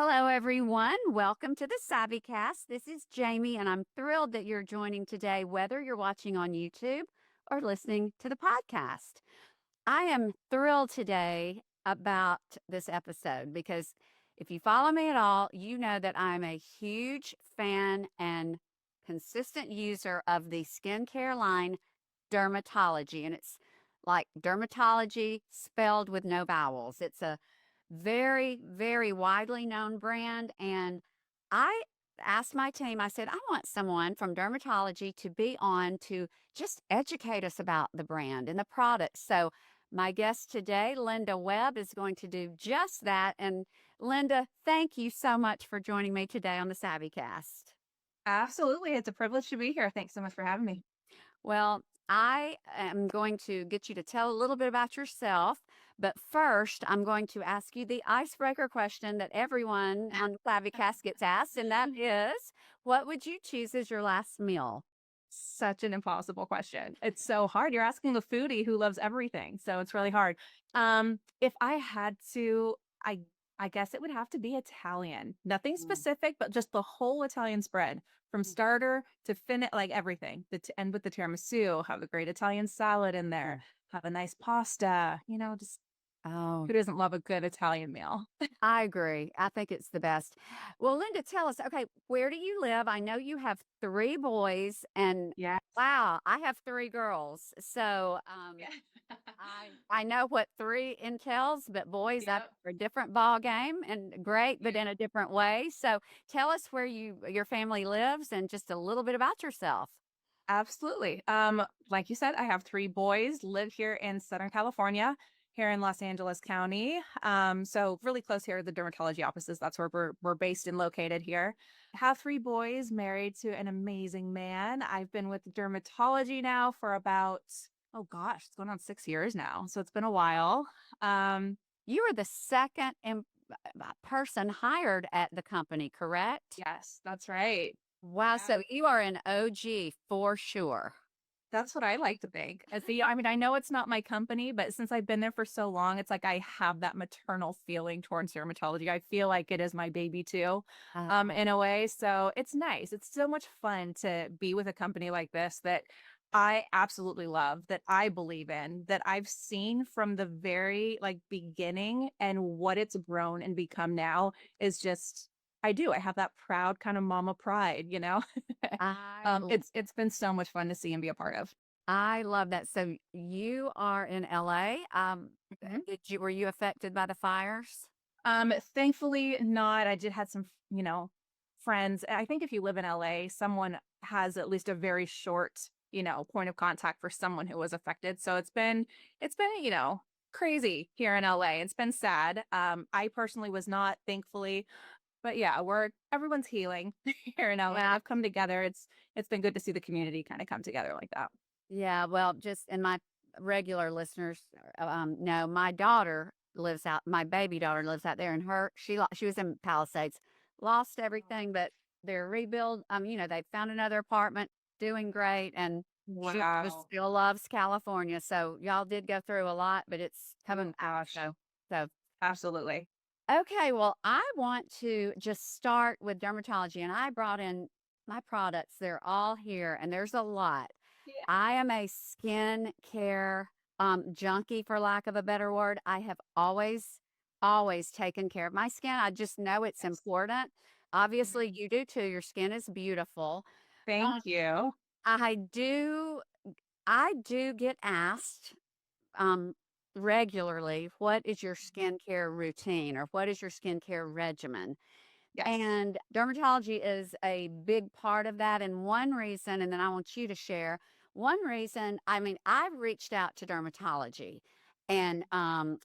Hello, everyone. Welcome to the SavvyCast. This is Jamie, and I'm thrilled that you're joining today, whether you're watching on YouTube or listening to the podcast. I am thrilled today about this episode because if you follow me at all, you know that I'm a huge fan and consistent user of the skincare line Dermatology, and it's like dermatology spelled with no vowels. It's a very, very widely known brand. And I asked my team, I said, I want someone from dermatology to be on to just educate us about the brand and the products. So my guest today, Linda Webb, is going to do just that. And Linda, thank you so much for joining me today on the SavvyCast. Absolutely. It's a privilege to be here. Thanks so much for having me. Well, I am going to get you to tell a little bit about yourself, but first, I'm going to ask you the icebreaker question that everyone on the Clavicast gets asked, and that is, what would you choose as your last meal? Such an impossible question. It's so hard. You're asking the foodie who loves everything, so it's really hard. If I had to, I guess it would have to be Italian. Nothing Mm. specific, but just the whole Italian spread from starter to finish, like everything. To end with the tiramisu, have a great Italian salad in there, have a nice pasta. Just Oh, who doesn't love a good Italian meal? I agree. I think it's the best. Well, Linda, tell us, okay, where do you live? I know you have three boys, and Yes. wow, I have three girls. So, Yeah. I know what three entails, but boys, that's Yep. a different ball game and great, but in a different way. So tell us where your family lives and just a little bit about yourself. Absolutely. Like you said, I have three boys, live here in Southern California, here in Los Angeles County. So really close here to the dermatology offices. That's where we're based and located here. Have three boys, married to an amazing man. I've been with dermatology now for about, oh gosh, it's going on 6 years now. So it's been a while. Um, You are the second person hired at the company, correct? yes, that's right. Wow. Yeah. So you are an OG for sure. That's what I like to think. I mean, I know it's not my company, but since I've been there for so long, it's like I have that maternal feeling towards dermatology. I feel like it is my baby too, Oh, in a way. So it's nice. It's so much fun to be with a company like this that I absolutely love, that I believe in, that I've seen from the very like beginning, and what it's grown and become now is just I do. I have that proud kind of mama pride. I It's been so much fun to see and be a part of. I love that. So you are in LA. Mhm. Were you affected by the fires? Thankfully not. I did had some, friends. I think if you live in LA, someone has at least a very short, point of contact for someone who was affected. So it's been, crazy here in LA. It's been sad. I personally was not, thankfully, but yeah, everyone's healing here in LA. Yeah. I've come together. It's been good to see the community kind of come together like that. Yeah, well, just and my regular listeners know my daughter lives out. My baby daughter lives out there, and she was in Palisades, lost everything, but they're rebuild. They found another apartment, doing great, and she just Wow. still loves California. So y'all did go through a lot, but it's coming Oh back. gosh. So Absolutely. okay, well, I want to just start with dermatology, and I brought in my products. They're all here, and there's a lot. Yeah. I am a skin care junkie, for lack of a better word. I have always taken care of my skin. I just know it's Yes. important. Obviously, Mhm. you do too. Your skin is beautiful. Um, Thank you. I do, I do get asked um, regularly, what is your Mhm. skincare routine or what is your skincare regimen? Yes. And dermatology is a big part of that. And one reason, and then I want you to share one reason, I mean, I've reached out to dermatology and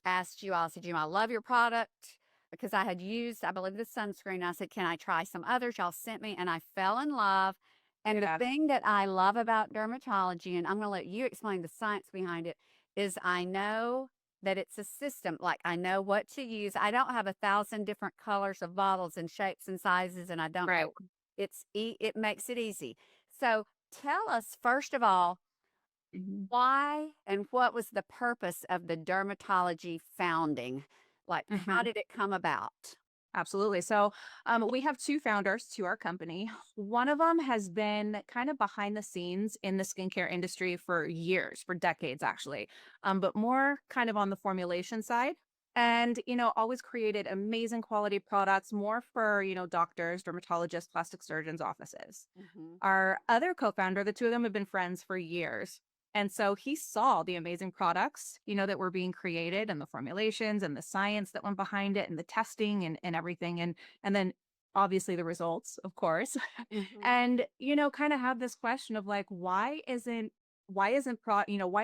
asked you all, said, I love your product because I had used, I believe, the sunscreen. I said, can I try some others? Y'all sent me, and I fell in love. And the Yeah. thing that I love about dermatology, and I'm going to let you explain the science behind it, is I know that it's a system. Like I know what to use. I don't have 1,000 different colors of bottles and shapes and sizes, and I don't Right. know. It makes it easy. So tell us first of all, Mhm. why and what was the purpose of the dermatology founding? Like, how Mhm. did it come about? Absolutely. So, we have two founders to our company. One of them has been kind of behind the scenes in the skincare industry for years, for decades, actually, but more kind of on the formulation side. And, always created amazing quality products, more for, doctors, dermatologists, plastic surgeons' offices. Mhm. Our other co founder, the two of them have been friends for years. And so he saw the amazing products, that were being created and the formulations and the science that went behind it and the testing and everything. And then obviously the results, of course. Mhm. And, kind of have this question of like, why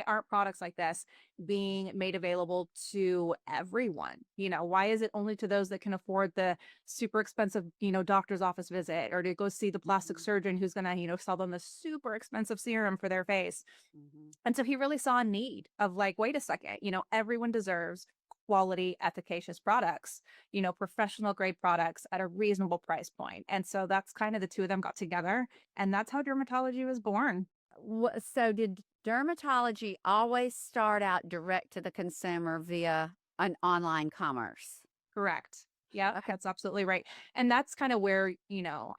aren't products like this being made available to everyone? Why is it only to those that can afford the super expensive, doctor's office visit or to go see the plastic Mhm. surgeon who's going to, sell them the super expensive serum for their face? Mhm. And so he really saw a need of like, wait a second, everyone deserves quality, efficacious products, professional grade products at a reasonable price point. And so that's kind of the two of them got together. And that's how dermatology was born. So did dermatology always start out direct to the consumer via an online commerce? Correct. Yeah, Okay. that's absolutely right. And that's kind of where,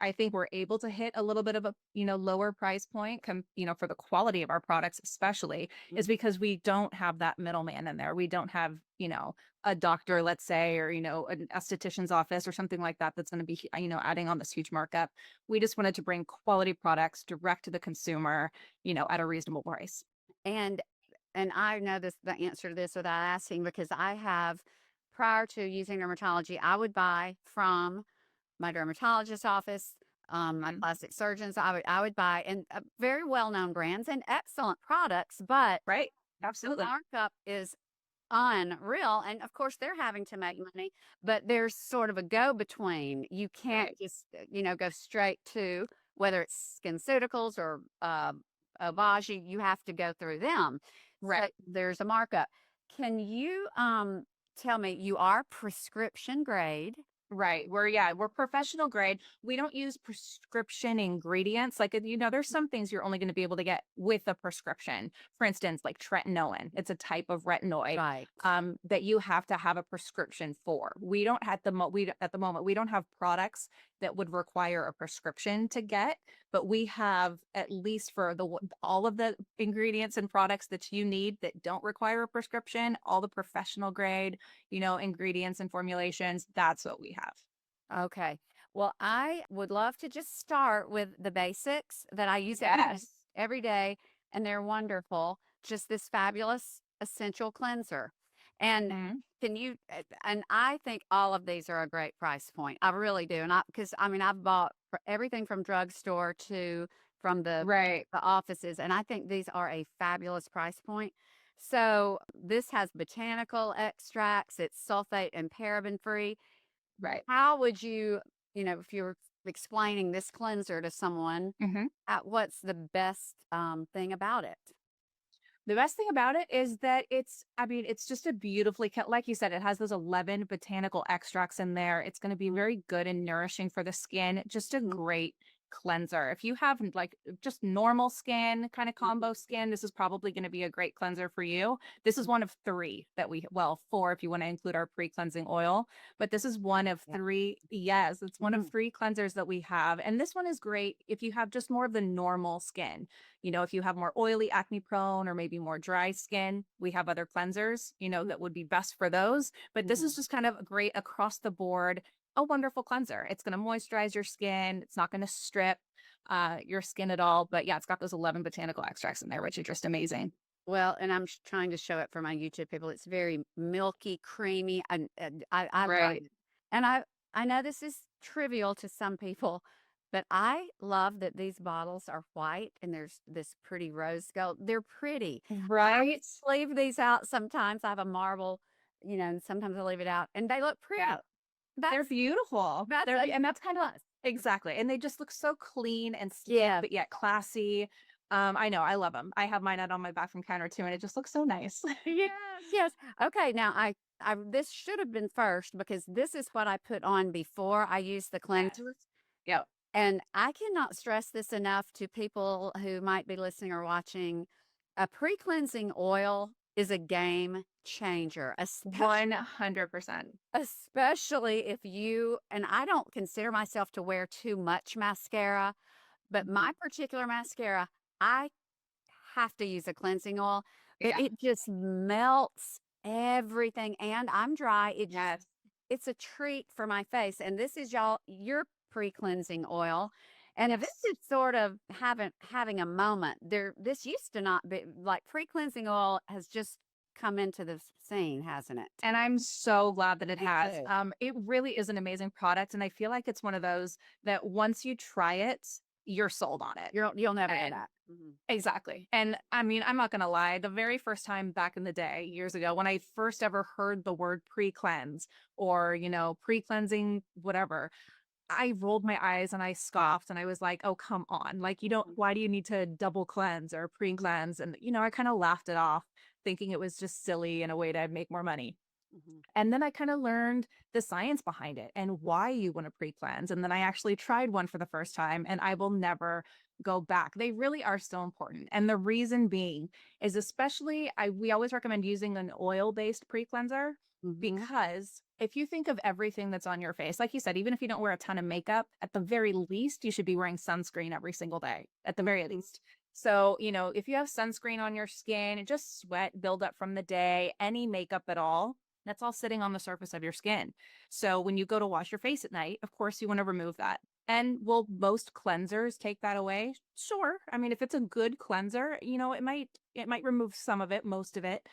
I think we're able to hit a little bit of a, lower price point, for the quality of our products, especially, is Mhm. because we don't have that middleman in there. We don't have, a doctor, let's say, or, an esthetician's office or something like that that's going to be, adding on this huge markup. We just wanted to bring quality products direct to the consumer, at a reasonable price. And I know the answer to this without asking because I have prior to using dermatology, I would buy from my dermatologist office, my Mhm. plastic surgeons. I would buy and very well known brands and excellent products, but Right. the Absolutely. markup is unreal. And of course, they're having to make money, but there's sort of a go between. You can't Right. just, go straight to whether it's SkinCeuticals or Obagi, you have to go through them. Right. So there's a markup. Can you tell me you are prescription grade? Right. We're professional grade. We don't use prescription ingredients. Like, there's some things you're only going to be able to get with a prescription. For instance, like tretinoin. It's a type of retinoid Right. that you have to have a prescription for. We don't at the moment we don't have products that would require a prescription to get, but we have at least for all of the ingredients and products that you need that don't require a prescription, all the professional grade ingredients and formulations, that's what we have. Okay. Well, I would love to just start with the basics that I use Yes. every day, and they're wonderful. Just this fabulous essential cleanser. And Mhm. can you, and I think all of these are a great price point. I really do. And because I mean, I've bought everything from drugstore to from Right. the offices, and I think these are a fabulous price point. So this has botanical extracts, it's sulfate and paraben free. Right. How would you, if you were explaining this cleanser to someone, Mhm. what's the best thing about it? The best thing about it is that it's just a beautifully like you said, it has those 11 botanical extracts in there. It's going to be very good and nourishing for the skin. Just a Mhm. great cleanser. If you have like just normal skin, kind of combo Mhm. skin, this is probably going to be a great cleanser for you. This is one of three well, four if you want to include our pre-cleansing oil, but this is one of Yeah. three. Yes, it's one of Mhm. three cleansers that we have. And this one is great if you have just more of the normal skin. If you have more oily, acne prone, or maybe more dry skin, we have other cleansers, that would be best for those. But this Mhm. is just kind of a great across the board, a wonderful cleanser. It's going to moisturize your skin. It's not going to strip your skin at all. But yeah, it's got those 11 botanical extracts in there, which are just amazing. Well, and I'm trying to show it for my YouTube people. It's very milky, creamy, and I love Right. it. And I know this is trivial to some people, but I love that these bottles are white and there's this pretty rose gold. They're pretty. Right. Leave these out sometimes. I have a marble, and sometimes I leave it out, and they look Yeah. pretty. They're That's beautiful. that's a And that's kind of plus. exactly. And they just look so clean and sleek, Yeah. but yet classy. I know, I love them. I have mine out on my bathroom counter too, and it just looks so nice. Yes, yes. Okay, now I this should have been first because this is what I put on before I use the Yes. cleanser. Yep. And I cannot stress this enough to people who might be listening or watching. A pre-cleansing oil is a game changer, especially 100%. especially if you and I don't consider myself to wear too much mascara, but Mhm. my particular mascara, I have to use a cleansing oil, but Yeah. it just melts everything, and I'm dry. Yes. It's a treat for my face, and this is your pre-cleansing oil, and if Yes. this is sort of having a moment, this used to not be like pre-cleansing oil has just come into the scene, hasn't it? And I'm so glad that it Me has. too. It really is an amazing product, and I feel like it's one of those that once you try it, you're sold on it. You'll never go And back. Mhm. exactly. And I mean, I'm not gonna lie, the very first time back in the day, years ago, when I first ever heard the word pre-cleanse or, pre-cleansing, whatever, I rolled my eyes and I scoffed and I was like, "Oh, come on. Like, you don't Mhm. why do you need to double cleanse or pre-cleanse?" And, I kind of laughed it off, thinking it was just silly and a way to make more money. Mhm. And then I kind of learned the science behind it and why you want to pre-cleanse. And then I actually tried one for the first time and I will never go back. They really are still important. And the reason being is especially we always recommend using an oil-based pre-cleanser Mhm. because if you think of everything that's on your face, like you said, even if you don't wear a ton of makeup, at the very least, you should be wearing sunscreen every single day, at the very least. So, if you have sunscreen on your skin, just sweat build up from the day, any makeup at all, that's all sitting on the surface of your skin. So when you go to wash your face at night, of course, you want to remove that. And will most cleansers take that away? Sure. I mean, if it's a good cleanser, it might remove some of it, most of it,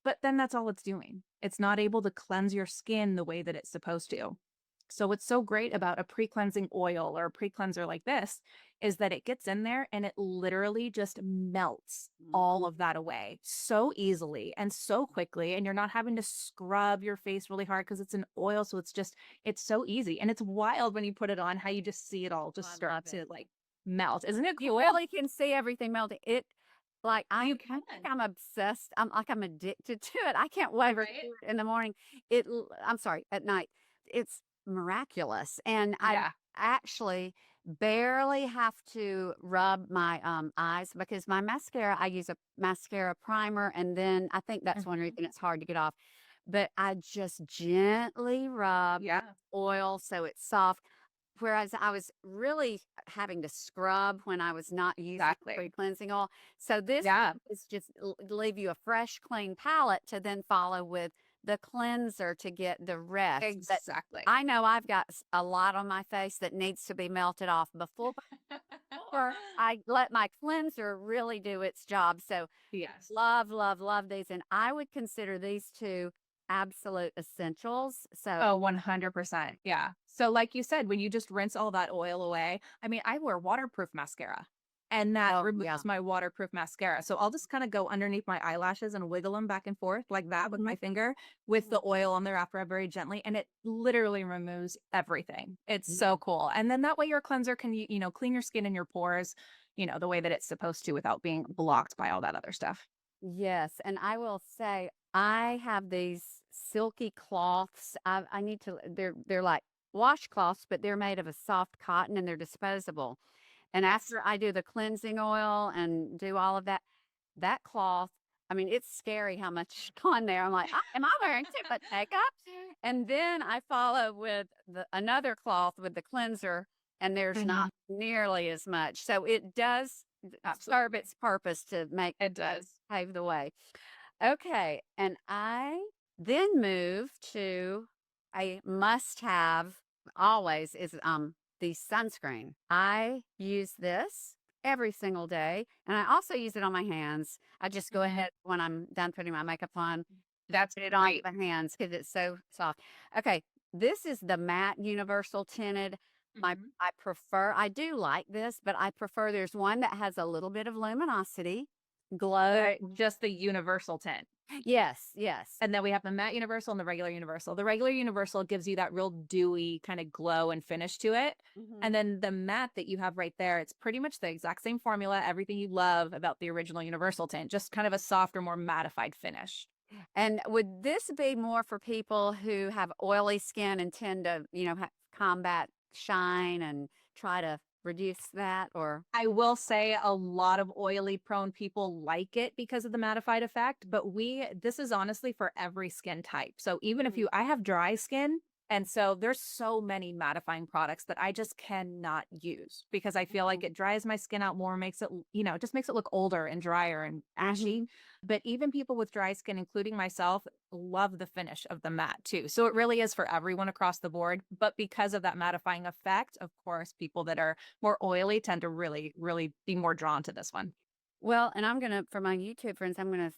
but then that's all it's doing. It's not able to cleanse your skin the way that it's supposed to. So what's so great about a pre-cleansing oil or a pre-cleanser like this is that it gets in there and it literally just melts all Mhm. of that away so easily and so quickly. And you're not having to scrub your face really hard because it's an oil. So it's so easy. And it's wild when you put it on how you just see it all Oh, just I start love it. to like melt. Isn't it You cool? really can see everything melting. You I can. think I'm obsessed. I'm addicted to it. I can't wait to Right? do it in the morning. I'm sorry, at night. It's miraculous. And I Yeah. actually barely have to rub my eyes because my mascara, I use a mascara primer, and then I think that's one Mhm. reason it's hard to get off. But I just gently rub Yeah. oil so it's soft. Whereas I was really having to scrub when I was not using Exactly. pre-cleansing oil. So this Yeah. is just leave you a fresh, clean palette to then follow with the cleanser to get the rest. But Exactly. I know I've got a lot on my face that needs to be melted off before I let my cleanser really do its job. So Yes. love, love, love these. And I would consider these two absolute essentials. So Oh, 100%. Yeah. So like you said, when you just rinse all that oil away, I mean, I wear waterproof mascara and that oh yeah. removes my waterproof mascara. So I'll just kind of go underneath my eyelashes and wiggle them back and forth like that with my finger with the oil on there after I very gently. And it literally removes everything. It's so cool. And then that way your cleanser can, clean your skin and your pores, the way that it's supposed to without being blocked by all that other stuff. Yes, and I will say I have these silky cloths. I need to. They're like washcloths, but they're made of a soft cotton and they're disposable. And Yes. after I do the cleansing oil and do all of that, that cloth. I mean, it's scary how much is on there. I'm like, am I wearing too much makeup? And then I follow with another cloth with the cleanser, and there's Mhm. not nearly as much. So it does serve Absolutely. its purpose to It does. pave the way. Okay, and I then move to a must-have always is the sunscreen. I use this every single day, and I also use it on my hands. I just go Mhm. ahead when I'm done putting my makeup on, That's put it on great. the hands because it's so soft. Okay, this is the matte universal tinted. Mhm. I do like this, but I prefer there's one that has a little bit of luminosity, glow. Just the universal tint. Yes, yes. And then we have the matte universal and the regular universal. The regular universal gives you that real dewy kind of glow and finish to it. Mhm. And then the matte that you have right there, it's pretty much the exact same formula, everything you love about the original universal tint, just kind of a softer, more mattified finish. And would this be more for people who have oily skin and tend to, combat shine and try to reduce that or? I will say a lot of oily prone people like it because of the mattified effect, but this is honestly for every skin type. So even if I have dry skin, and so there's so many mattifying products that I just cannot use because I feel like Mhm. it dries my skin out more, makes it, just makes it look older and drier and ashy. But even people with dry skin, including myself, love the finish of the matte too. So it really is for everyone across the board. But because of that mattifying effect, of course, people that are more oily tend to really, really be more drawn to this one. Well, and I'm gonna for my YouTube friends, I'm gonna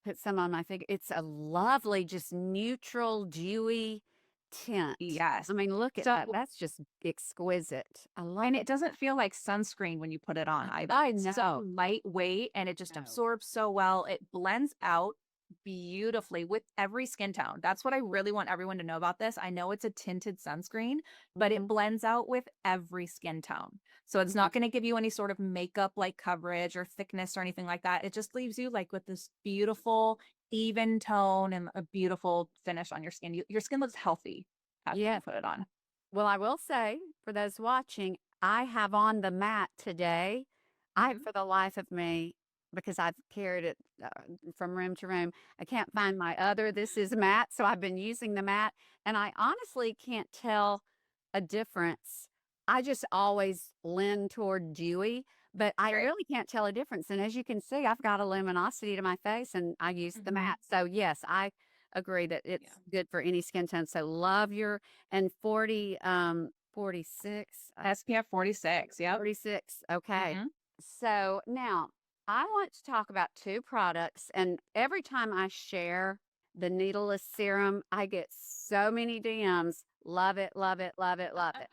put some on my finger. It's a lovely, just neutral, dewy tint. I Yes. mean, look at that. So, That's just exquisite. I love and it. it doesn't feel like sunscreen when you put it on either. I It's know. so lightweight and it just No. absorbs so well. It blends out beautifully with every skin tone. That's what I really want everyone to know about this. I know it's a tinted sunscreen, but it Mhm. blends out with every skin tone. So it's Yeah. not going to give you any sort of makeup like coverage or thickness or anything like that. It just leaves you like with this beautiful, even tone and a beautiful finish on your skin. Your skin looks healthy after you Yes. put it on. Well, I will say for those watching, I have on the mat today. I, Mhm. for the life of me, because I've carried it from room to room, I can't find my other. This is matte, so I've been using the matte, and I honestly can't tell a difference. I just always lean toward dewy, but I Right. really can't tell a difference. And as you can see, I've got a luminosity to my face, and I use the Mhm. matte. So yes, I agree that it's Yeah. good for any skin tone. So love your and 40, 46, SPF 46. Yep. 46. Okay. Mhm. So now I want to talk about two products. And every time I share the needleless serum, I get so many DMs. Love it, love it, love it, love it.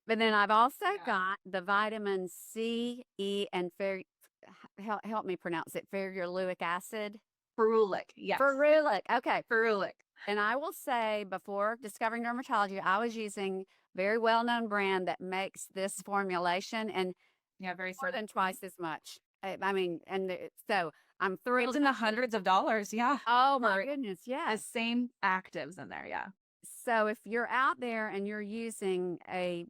But then I've also Yeah. got the vitamin C, E, and help me pronounce it, ferulic acid. Ferulic. Yes. Ferulic. Okay. Ferulic. And I will say, before discovering dermatology, I was using very well-known brand that makes this formulation and Yeah, very more similar. than twice as much. I mean, so I'm It's thrilled in the about this. hundreds of dollars. Yeah. Oh my For goodness, the yes. same actives in there. Yeah. So if you're out there and you're using a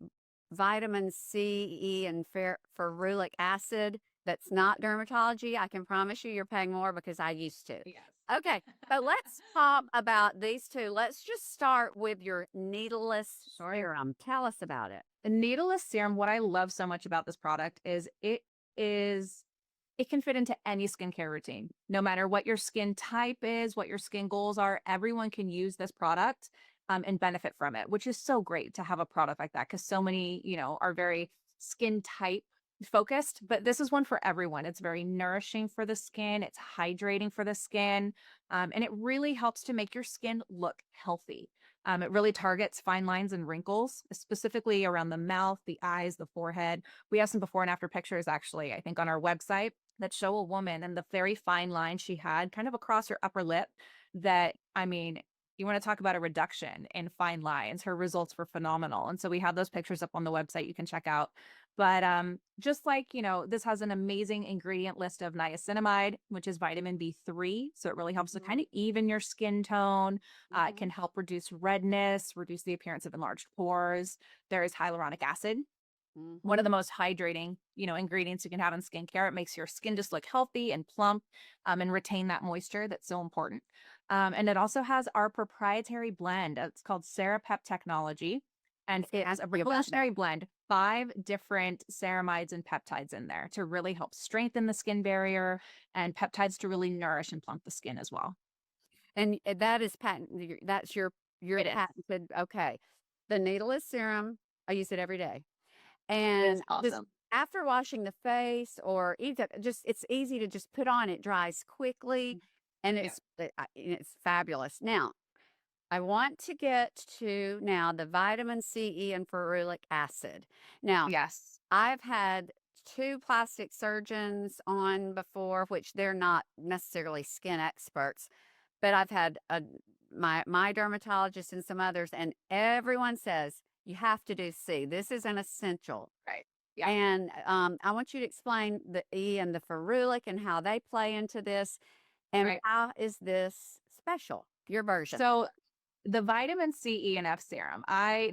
vitamin C, E, and ferulic acid that's not dermatology, I can promise you you're paying more because I used to. Yes. Okay, so let's talk about these two. Let's just start with your needleless Sure. serum. Tell us about it. The needleless serum, what I love so much about this product is it can fit into any skincare routine. No matter what your skin type is, what your skin goals are, everyone can use this product and benefit from it, which is so great to have a product like that because so many, are very skin type focused, but this is one for everyone. It's very nourishing for the skin, it's hydrating for the skin, and it really helps to make your skin look healthy. It really targets fine lines and wrinkles, specifically around the mouth, the eyes, the forehead. We have some before and after pictures, actually, I think on our website that show a woman and the very fine line she had kind of across her upper lip that, I mean, you want to talk about a reduction in fine lines. Her results were phenomenal. And so we have those pictures up on the website you can check out. But just like, this has an amazing ingredient list of niacinamide, which is vitamin B3. So it really helps to kind of even your skin tone. It Mhm, can help reduce redness, reduce the appearance of enlarged pores. There is hyaluronic acid, one of mhm. the most hydrating, ingredients you can have in skincare. It makes your skin just look healthy and plump, and retain that moisture that's so important. And it also has our proprietary blend. It's called Serapep Technology, and Yes, it has a ask me about that. revolutionary blend, 5 different ceramides and peptides in there to really help strengthen the skin barrier and peptides to really nourish and plump the skin as well. And that is patent. That's your It is. patented. Okay, the needleless serum. I use it every day. It is And just awesome. after washing the face or either just it's easy to just put on, it dries quickly and Yeah. it's fabulous. Now, I want to get to now the vitamin C, E, and ferulic acid. Now, Yes. I've had two plastic surgeons on before, which they're not necessarily skin experts, but I've had my dermatologist and some others, and everyone says you have to do C. This is an essential. Right. Yeah. And I want you to explain the E and the ferulic and how they play into this, and Right. how is this special? Your version. So the vitamin C, E, and F serum,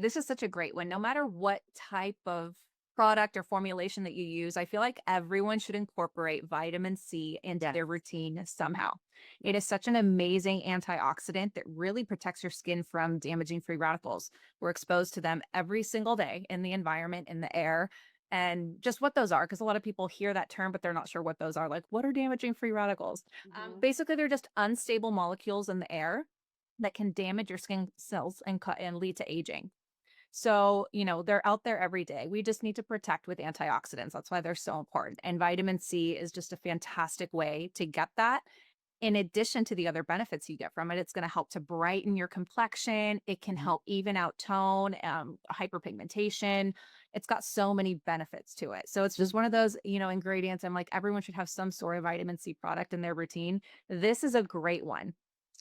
this is such a great one. No matter what type of product or formulation that you use, I feel like everyone should incorporate vitamin C into their Yes. routine somehow. It is such an amazing antioxidant that really protects your skin from damaging free radicals. We're exposed to them every single day in the environment, in the air, and just what those are. Because a lot of people hear that term, but they're not sure what those are. Like, what are damaging free radicals? Mhm. Basically, they're just unstable molecules in the air that can damage your skin cells and lead to aging. So, they're out there every day. We just need to protect with antioxidants. That's why they're so important. And vitamin C is just a fantastic way to get that. In addition to the other benefits you get from it, it's going to help to brighten your complexion. It can Mhm. help even out tone, hyperpigmentation. It's got so many benefits to it. So it's just one of those, ingredients. I'm like, everyone should have some sort of vitamin C product in their routine. This is a great one.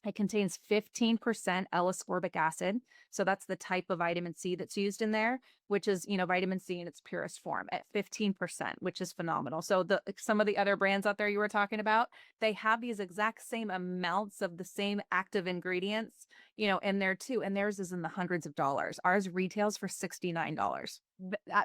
It contains 15% L-ascorbic acid. So that's the type of vitamin C that's used in there, which is, vitamin C in its purest form at 15%, which is phenomenal. So some of the other brands out there you were talking about, they have these exact same amounts of the same active ingredients, in there too. And theirs is in the hundreds of dollars. Ours retails for $69.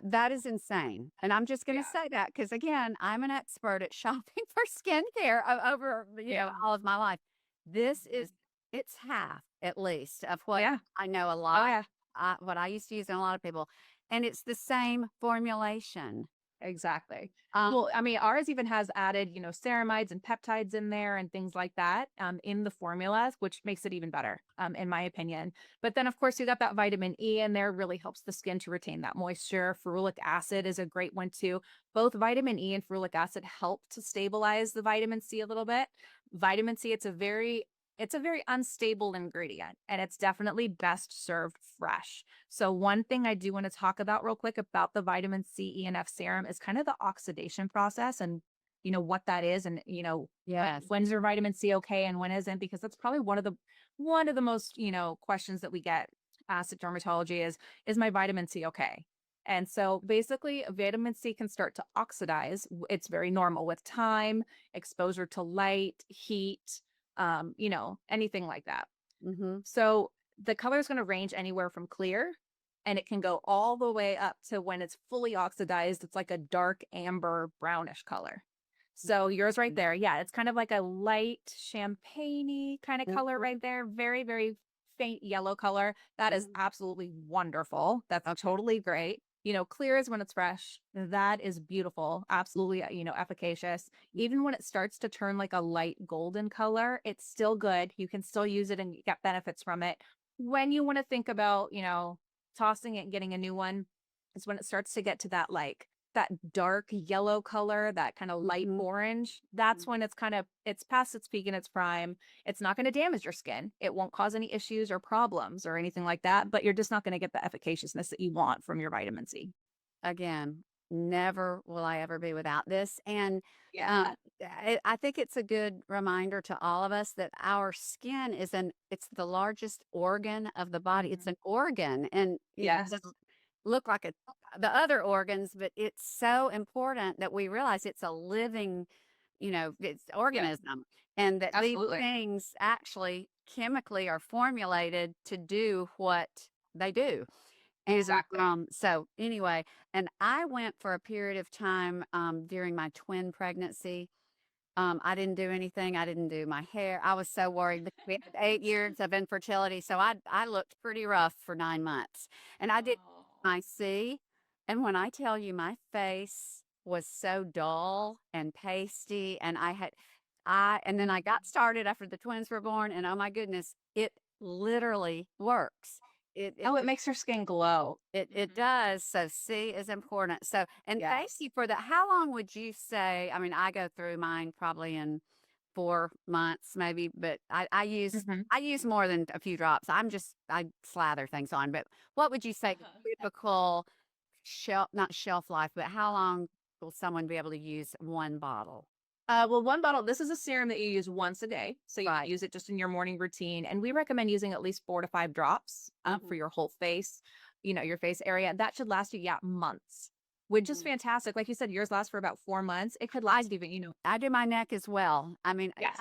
That is insane. And I'm just going to Yeah. say that because, again, I'm an expert at shopping for skincare over, Yeah. all of my life. This Mhm. is, it's half at least of what Yeah. I know a Oh, lot, yeah. what I used to use in a lot of people. And it's the same formulation. Exactly. Um, Well, I mean, ours even has added, ceramides and peptides in there and things like that in the formulas, which makes it even better, in my opinion. But then, of course, you got that vitamin E in there, really helps the skin to retain that moisture. Ferulic acid is a great one too. Both vitamin E and ferulic acid help to stabilize the vitamin C a little bit. Vitamin C, it's a very unstable ingredient, and it's definitely best served fresh. So one thing I do want to talk about real quick about the vitamin C, E, and F serum is kind of the oxidation process and what that is and yes. when's your vitamin C okay and when isn't, because that's probably one of the most questions that we get asked at dermatology is my vitamin C okay? And so basically vitamin C can start to oxidize. It's very normal with time, exposure to light, heat, anything like that. Hmm. So the color is going to range anywhere from clear, and it can go all the way up to when it's fully oxidized. It's like a dark amber brownish color. So yours right there. Yeah, it's kind of like a light champagne kind of color right there. Very, very faint yellow color. That is Mhm. absolutely wonderful. That's Okay. totally great. Clear is when it's fresh. That is beautiful. Absolutely, efficacious. Even when it starts to turn like a light golden color, it's still good. You can still use it and get benefits from it. When you want to think about, tossing it and getting a new one, is when it starts to get to that dark yellow color, that kind of light Mhm. orange. That's when it's past its peak and its prime. It's not going to damage your skin. It won't cause any issues or problems or anything like that, but you're just not going to get the efficaciousness that you want from your vitamin C. Again, never will I ever be without this. And Yeah. I think it's a good reminder to all of us that our skin it's the largest organ of the body. It's Mhm. an organ, and it Yes. doesn't look like the other organs, but it's so important that we realize it's a living, it's Yep. organism, and that these Absolutely. things actually chemically are formulated to do what they do. And, Exactly. so anyway, and I went for a period of time, during my twin pregnancy. I didn't do anything. I didn't do my hair. I was so worried because we had 8 years of infertility, so I looked pretty rough for 9 months. And I did Oh. my C, and when I tell you my face was so dull and pasty, and and then I got started after the twins were born, and oh my goodness, it literally works. It Oh, it makes your skin glow. it Mhm. does, so C is important. So and thank Yes. you for that. How long would you say, I mean, I go through mine probably in 4 months maybe, but Mhm. I use more than a few drops. I slather things on, but what would you say the Uh-huh. typical not shelf life, but how long will someone be able to use 1 bottle? Well, one bottle, this is a serum that you use once a day. So you Right. use it just in your morning routine. And we recommend using at least 4 to 5 drops for Mhm, your whole face, your face area. That should last you, yeah, months, which is mhm. fantastic. Like you said, yours lasts for about 4 months. It could I last even, I do my neck as well. I mean, yes.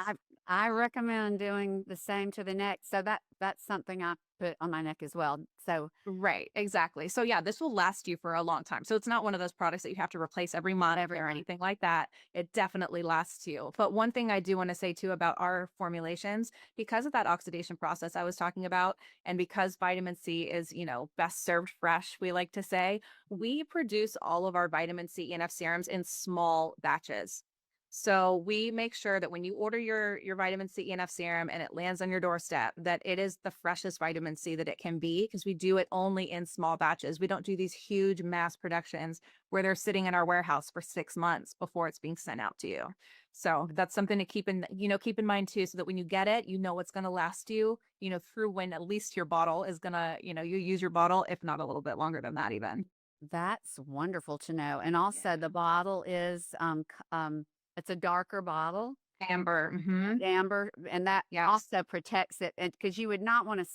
I recommend doing the same to the neck. So that's something I put on my neck as well. So Right, exactly. So yeah, this will last you for a long time. So it's not one of those products that you have to replace every month every or month. anything like that. It definitely lasts you. But one thing I do want to say too about our formulations, because of that oxidation process I was talking about, and because vitamin C is, best served fresh, we like to say, we produce all of our vitamin C ENF serums in small batches. So we make sure that when you order your vitamin C ENF serum and it lands on your doorstep, that it is the freshest vitamin C that it can be because we do it only in small batches. We don't do these huge mass productions where they're sitting in our warehouse for 6 months before it's being sent out to you. So that's something to keep in mind too, so that when you get it, you know it's going to last you, through when at least your bottle is gonna, you use your bottle, if not a little bit longer than that even. That's wonderful to know. And also the bottle is it's a darker bottle, Amber. Hmm. amber, and that Yes, also protects it because you would not want to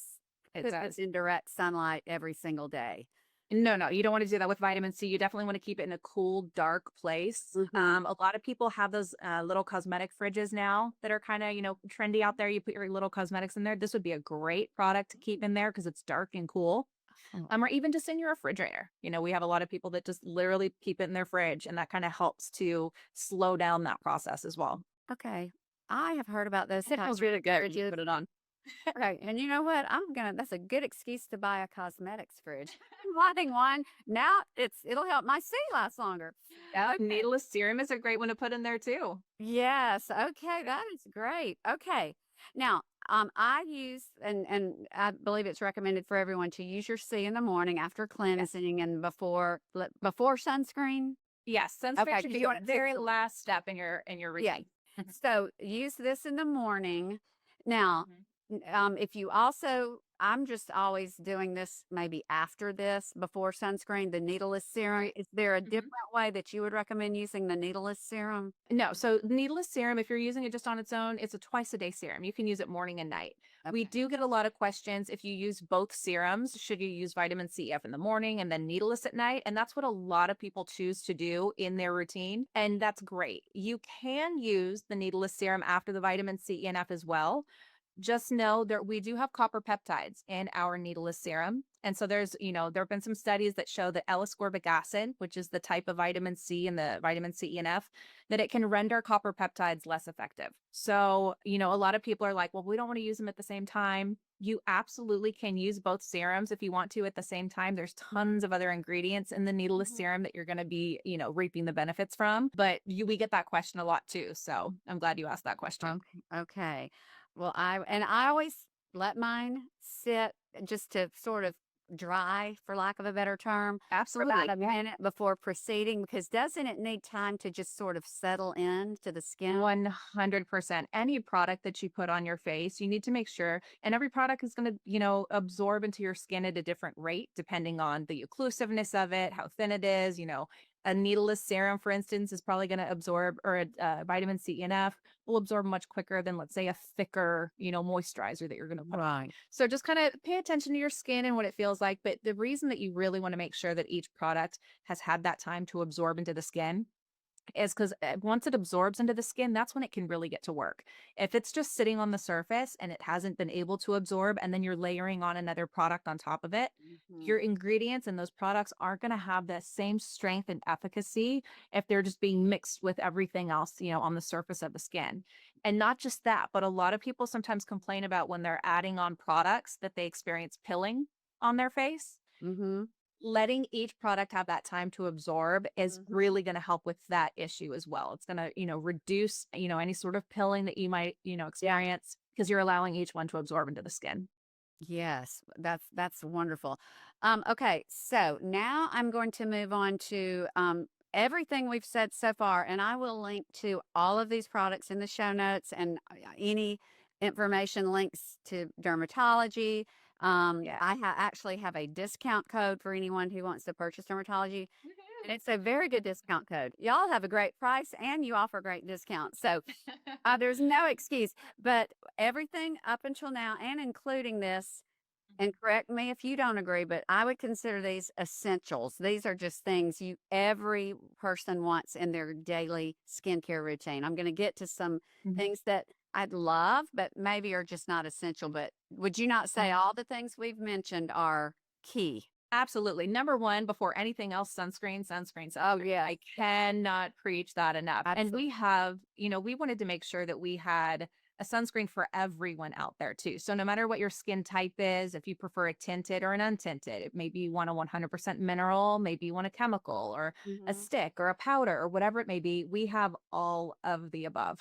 it put this does. in direct sunlight every single day. No, no, you don't want to do that with vitamin C. You definitely want to keep it in a cool, dark place. Hmm. A lot of people have those little cosmetic fridges now that are kind of, trendy out there. You put your little cosmetics in there. This would be a great product to keep in there because it's dark and cool. Oh, Or even just in your refrigerator. We have a lot of people that just literally keep it in their fridge, and that kind of helps to slow down that process as well. okay. I have heard about those It types feels of really good when you fridges. put it on. Okay, and you know what? That's a good excuse to buy a cosmetics fridge. I'm wanting one. Now it'll help my sea last longer. Yeah, Okay. needless serum is a great one to put in there too. Yes. Okay. That is great. Okay. Now, I use and I believe it's recommended for everyone to use your C in the morning after Yes. cleansing and before sunscreen. Yes, sunscreen Okay, should because be you the want it very last step in your yeah. routine. So use this in the morning. Now, Mhm. if you also, I'm just always doing this maybe after this, before sunscreen, the needleless serum. Right. Is there a Mhm. different way that you would recommend using the needleless serum? No, so needless serum, if you're using it just on its own, it's a twice a day serum. You can use it morning and night. We Okay. do get a lot of questions if you use both serums, should you use vitamin C F in the morning and then needless at night? And that's what a lot of people choose to do in their routine. And that's great. You can use the needless serum after the vitamin C and F as well. Just know that we do have copper peptides in our needleless serum. And so there have been some studies that show that L-ascorbic acid, which is the type of vitamin C in the vitamin C, E, and F, that it can render copper peptides less effective. So, a lot of people are like, well, we don't want to use them at the same time. You absolutely can use both serums if you want to at the same time. There's tons of other ingredients in the needleless Mhm. serum that you're going to be, reaping the benefits from. But we get that question a lot too. So I'm glad you asked that question. Okay. Okay. Well, I always let mine sit just to sort of dry, for lack of a better term, for about Absolutely. a minute before proceeding, because doesn't it need time to just sort of settle in to the skin? 100%. Any product that you put on your face, you need to make sure, and every product is going to, absorb into your skin at a different rate, depending on the occlusiveness of it, how thin it is. A needleless serum, for instance, is probably going to absorb, or a vitamin C and F will absorb much quicker than, let's say, a thicker, moisturizer that you're going to put on. Right. So just kind of pay attention to your skin and what it feels like. But the reason that you really want to make sure that each product has had that time to absorb into the skin is because once it absorbs into the skin, that's when it can really get to work. If it's just sitting on the surface and it hasn't been able to absorb, and then you're layering on another product on top of it, Mhm. your ingredients and those products aren't going to have the same strength and efficacy if they're just being mixed with everything else, on the surface of the skin. And not just that, but a lot of people sometimes complain about when they're adding on products that they experience pilling on their face. Mhm. Letting each product have that time to absorb is Mhm. really going to help with that issue as well. It's going to, reduce, any sort of pilling that you might, Yeah. experience because you're allowing each one to absorb into the skin. Yes, that's wonderful. Okay, so now I'm going to move on to everything we've said so far, and I will link to all of these products in the show notes and any information links to dermatology. Yeah. Actually have a discount code for anyone who wants to purchase dermatology. And it's a very good discount code. Y'all have a great price and you offer great discounts. So there's no excuse. But everything up until now, and including this, and correct me if you don't agree, but I would consider these essentials. These are just things every person wants in their daily skincare routine. I'm going to get to some Mhm. things that I'd love, but maybe are just not essential. But would you not say Mhm. all the things we've mentioned are key? Absolutely. Number one, before anything else, sunscreen, sunscreen, Oh, sunscreen. yes. I cannot preach that enough. And Absolutely. we have, we wanted to make sure that we had a sunscreen for everyone out there too. So no matter what your skin type is, if you prefer a tinted or an untinted, maybe you want a 100% mineral, maybe you want a chemical or a Mhm, stick or a powder or whatever it may be, we have all of the above.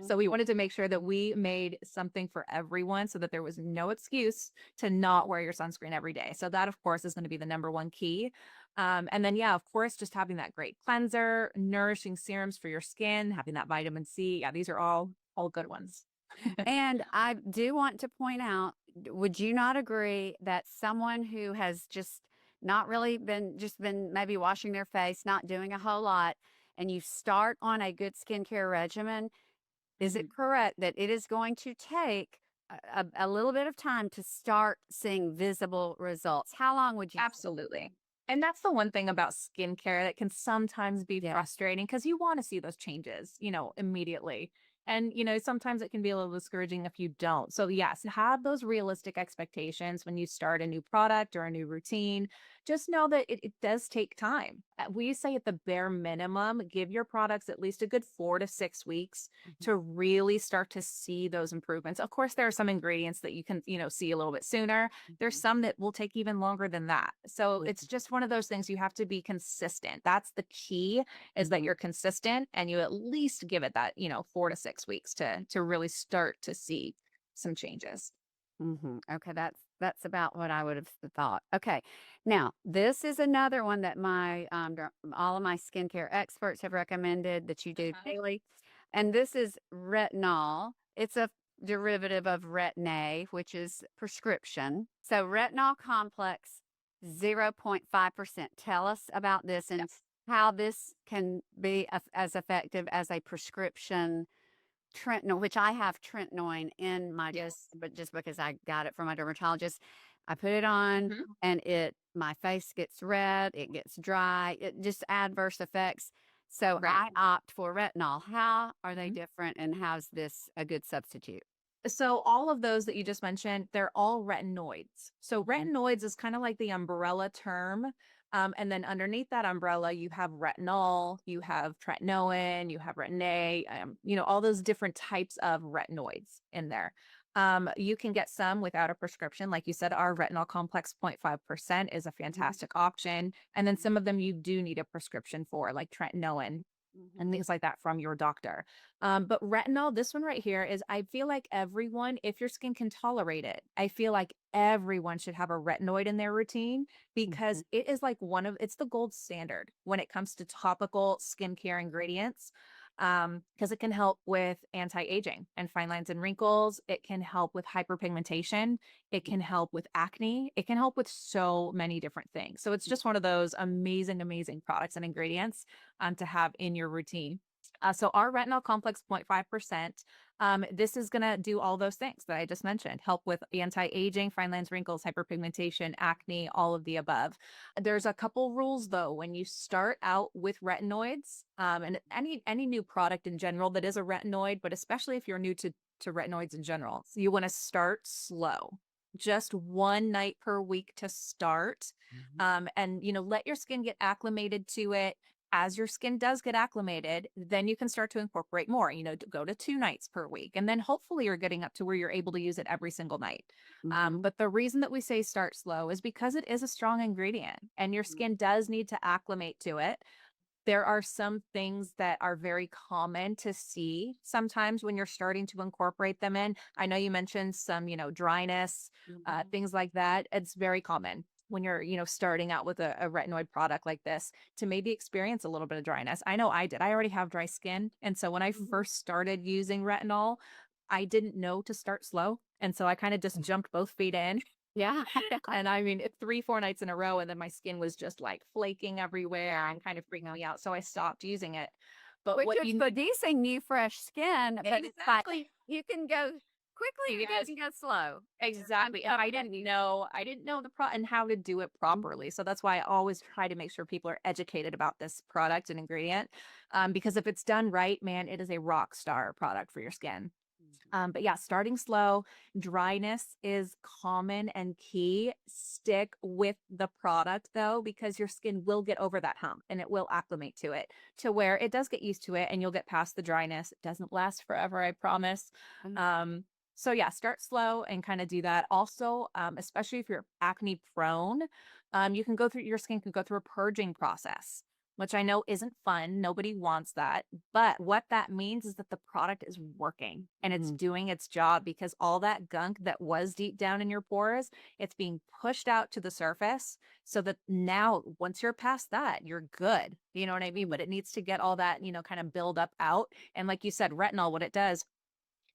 So we mhm, wanted to make sure that we made something for everyone so that there was no excuse to not wear your sunscreen every day. So that, of course, is going to be the number one key. And then, yeah, of course, just having that great cleanser, nourishing serums for your skin, having that vitamin C. Yeah, these are all good ones. and I do want to point out, would you not agree that someone who has just not really been maybe washing their face, not doing a whole lot, and you start on a good skincare regimen, is it Mhm. correct that it is going to take a little bit of time to start seeing visible results? How long would you say? Absolutely. And that's the one thing about skincare that can sometimes be Yeah. frustrating because you want to see those changes, immediately. And, sometimes it can be a little discouraging if you don't. So, yes, have those realistic expectations when you start a new product or a new routine. Just know that it does take time. We say at the bare minimum, give your products at least a good 4 to 6 weeks Mhm, to really start to see those improvements. Of course, there are some ingredients that you can, see a little bit sooner. There's mhm, some that will take even longer than that. So it's mhm, just one of those things you have to be consistent. That's the key is that mhm, you're consistent and you at least give it that, 4 to 6 weeks to really start to see some changes. mhm. Okay, that's about what I would have thought. Okay, now this is another one that my all of my skincare experts have recommended that you do Uh-huh. daily, and this is retinol. It's a derivative of retin-A, which is prescription. So retinol complex 0.5%. Tell us about this and Yes. how this can be as effective as a prescription Tretinoin, which I have Tretinoin in my Yes. but just because I got it from my dermatologist, I put it on Mhm. and my face gets red, it gets dry, it just adverse effects. So Right. I opt for retinol. How are they Mhm. different and how's this a good substitute? So all of those that you just mentioned, they're all retinoids. So Mhm, retinoids is kind of like the umbrella term. And then underneath that umbrella, you have retinol, you have tretinoin, you have retin A, all those different types of retinoids in there. You can get some without a prescription. Like you said, our retinol complex 0.5% is a mhm, fantastic option. And then some of them you do need a prescription for, like tretinoin and mhm, things like that from your doctor. But retinol, this one right here is I feel like everyone, if your skin can tolerate it, I feel like everyone should have a retinoid in their routine mhm, because it is like it's the gold standard when it comes to topical skincare ingredients. Because it can help with anti-aging and fine lines and wrinkles. It can help with hyperpigmentation. It can help with acne. It can help with so many different things. So it's just one of those amazing, amazing products and ingredients to have in your routine. So our retinol complex 0.5%, this is going to do all those things that I just mentioned, help with anti-aging, fine lines, wrinkles, hyperpigmentation, acne, all of the above. There's a couple rules though when you start out with retinoids, and any new product in general that is a retinoid, but especially if you're new to retinoids in general, so you want to start slow. Just one night per week to start, mhm, and let your skin get acclimated to it. As your skin does get acclimated, then you can start to incorporate more, go to 2 nights per week. And then hopefully you're getting up to where you're able to use it every single night. mhm, But the reason that we say start slow is because it is a strong ingredient and your mhm, skin does need to acclimate to it. There are some things that are very common to see sometimes when you're starting to incorporate them in. I know you mentioned some, dryness, mhm, things like that. It's very common when you're, starting out with a retinoid product like this to maybe experience a little bit of dryness. I know I did. I already have dry skin. And so when I mhm. first started using retinol, I didn't know to start slow. And so I kind of just jumped both feet in. Yeah. And I mean, 3, 4 nights in a row, and then my skin was just like flaking everywhere and kind of freaking me out. So I stopped using it. But Which what is you producing new fresh skin, but it's like exactly, you can go quickly or you yes, can go slow. I'm exactly. And so glad you I didn't know the and how to do it Mhm, properly. So that's why I always try to make sure people are educated about this product and ingredient. Because if it's done right, man, it is a rock star product for your skin. But yeah, starting slow, dryness is common and key. Stick with the product though, because your skin will get over that hump and it will acclimate to it to where it does get used to it and you'll get past the dryness. It doesn't last forever, I promise. Mm. So yeah, start slow and kind of do that. Also, especially if you're acne prone, you can go through your skin can go through a purging process, which I know isn't fun. Nobody wants that. But what that means is that the product is working and it's Mm. doing its job because all that gunk that was deep down in your pores, it's being pushed out to the surface so that now once you're past that, you're good. You know what I mean? But it needs to get all that, kind of build up out. And like you said, retinol, what it does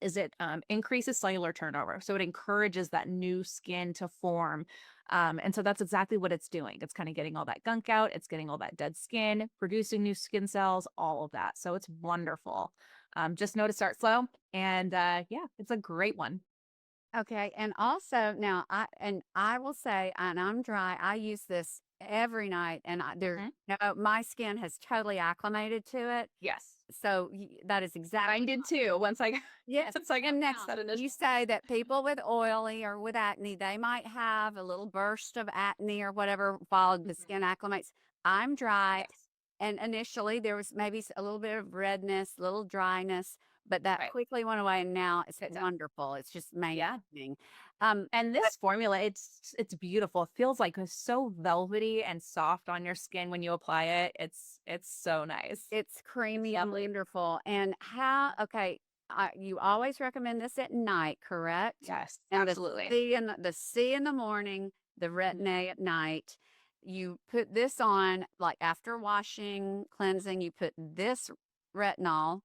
is it increases cellular turnover. So it encourages that new skin to form. And so that's exactly what it's doing. It's kind of getting all that gunk out, it's getting all that dead skin, producing new skin cells, all of that. So it's wonderful. Just know to start slow. And yeah, it's a great one. Okay, and also now I will say, and I'm dry. I use this every night, and Mhm. no, my skin has totally acclimated to it. Yes. So that is Mine exactly did too. Once I yes. once I got And past now that initial. you say that people with oily or with acne, they might have a little burst of acne or whatever while the Mhm. skin acclimates. I'm dry. Yes. And initially, there was maybe a little bit of redness, little dryness, but that Right. quickly went away, and now it's It does. wonderful. It's just Yeah. amazing. Um, And but this formula, it's beautiful. It feels like it's so velvety and soft on your skin when you apply it. It's so nice. it's It's creamy and lovely. wonderful. And how? Okay, you always recommend this at night, correct? Yes, And absolutely. the C in the morning, the Mhm. Retin-A at night. You put this on like after washing, cleansing. You put this retinol.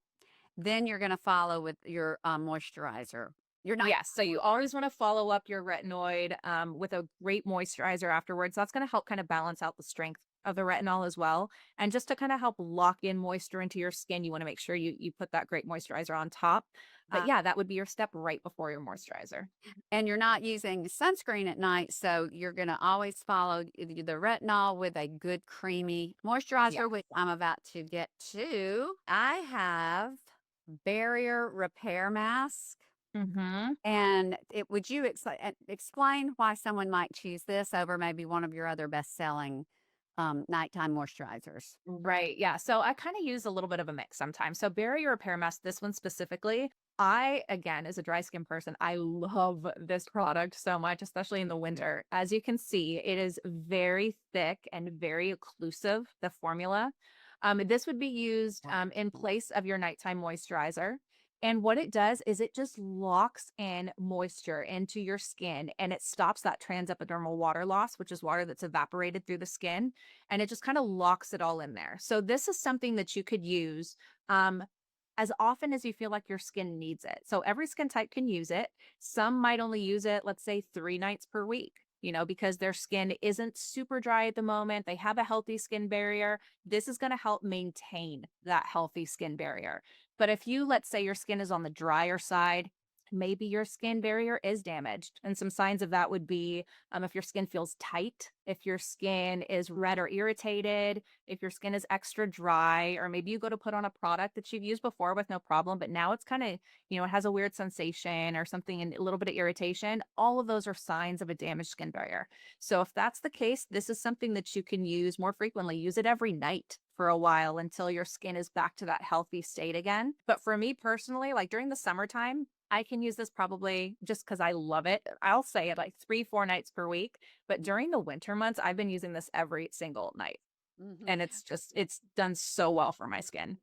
Then you're gonna follow with your, moisturizer. Your nighttime Yes, so you always want to follow up your retinoid with a great moisturizer afterwards. That's going to help kind of balance out the strength of the retinol as well. And just to kind of help lock in moisture into your skin, you want to make sure you put that great moisturizer on top. But uh, yeah, that would be your step right before your moisturizer. and you're not using sunscreen at night, so you're gonna always follow the retinol with a good creamy Yeah. moisturizer, which I'm about to get to. I have barrier repair mask, Hmm. and it would you explain why someone might choose this over maybe one of your other best-selling, nighttime moisturizers? Right. Yeah. So I kind of use a little bit of a mix sometimes. So barrier repair mask, this one specifically, I, again, as a dry skin person, I love this product so much, especially in the winter. As you can see, it is very thick and very occlusive, the formula. This would be used in place of your nighttime moisturizer. And what it does is it just locks in moisture into your skin and it stops that transepidermal water loss, which is water that's evaporated through the skin, and it just kind of locks it all in there. So this is something that you could use um, as often as you feel like your skin needs it. So every skin type can use it. Some might only use it, let's say 3 nights per week, because their skin isn't super dry at the moment. They have a healthy skin barrier. This is going to help maintain that healthy skin barrier. But if you, let's say your skin is on the drier side, maybe your skin barrier is damaged. And some signs of that would be if your skin feels tight, if your skin is red or irritated, if your skin is extra dry, or maybe you go to put on a product that you've used before with no problem, but now it's kind of, it has a weird sensation or something and a little bit of irritation. All of those are signs of a damaged skin barrier. So if that's the case, this is something that you can use more frequently. Use it every night for a while until your skin is back to that healthy state again. But for me personally, like during the summertime, I can use this probably just because I love it. I'll say it like 3, 4 nights per week. But during the winter months, I've been using this every single night. Mhm. And it's done so well for my skin.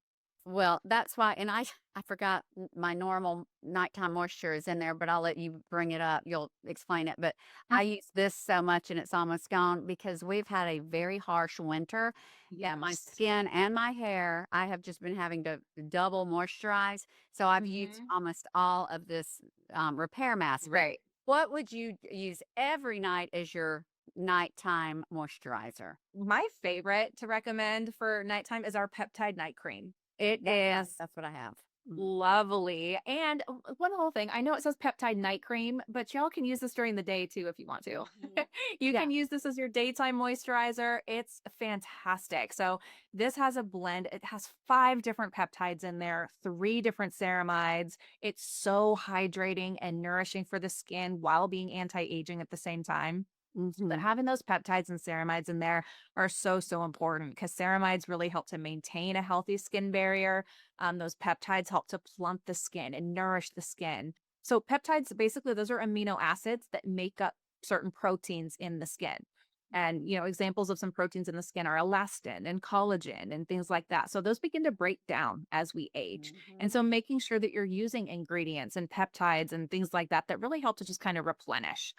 Well, that's why, and I forgot my normal nighttime moisture is in there, but I'll let you bring it up. You'll explain it. But Mm. I use this so much and it's almost gone because we've had a very harsh winter and my Yes. skin and my hair, I have just been having to double moisturize. So I've used Hmm. almost all of this repair mask. But Right. what would you use every night as your nighttime moisturizer? My favorite to recommend for nighttime is our peptide night cream. It That's is that's what I have. Lovely. And one whole thing, I know it says peptide night cream, but y'all can use this during the day too if you want to. Mhm. You Yeah. can use this as your daytime moisturizer. It's fantastic. So this has a blend. It has 5 different peptides in there, 3 different ceramides. It's so hydrating and nourishing for the skin while being anti-aging at the same time. But Mhm. having those peptides and ceramides in there are so, so important because ceramides really help to maintain a healthy skin barrier. Those peptides help to plump the skin and nourish the skin. So, peptides basically, those are amino acids that make up certain proteins in the skin. And, examples of some proteins in the skin are elastin and collagen and things like that. So, those begin to break down as we age. And Mhm. so, making sure that you're using ingredients and peptides and things like that that really help to just kind of replenish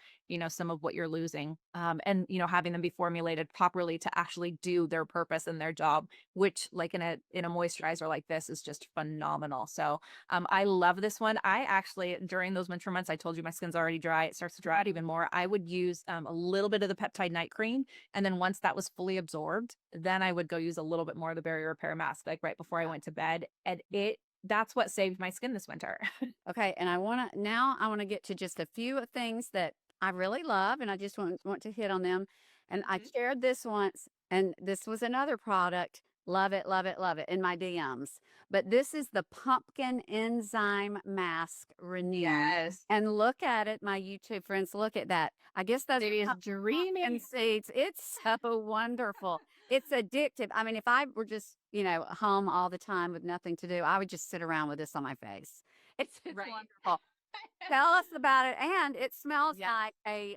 some of what you're losing, and having them be formulated properly to actually do their purpose and their job, which like in a moisturizer like this is just phenomenal. So I love this one. I actually, during those winter months, I told you my skin's already dry, it starts to dry out even more. I would use a little bit of the peptide night cream, and then once that was fully absorbed, then I would go use a little bit more of the barrier repair mask like right before I went to bed, and it that's what saved my skin this winter. Okay, and I want to get to just a few things that I really love, and I just want to hit on them. And I shared this once, and this was another product. Love it, love it, love it in my DMs. But this is the pumpkin enzyme mask renew. Yes. And look at it, my YouTube friends. Look at that. I guess those It are is pumpkin dreamy. seeds. It's so wonderful. It's addictive. I mean, if I were just, home all the time with nothing to do, I would just sit around with this on my face. It's Right. wonderful. Tell us about it, and it smells Yeah. like a,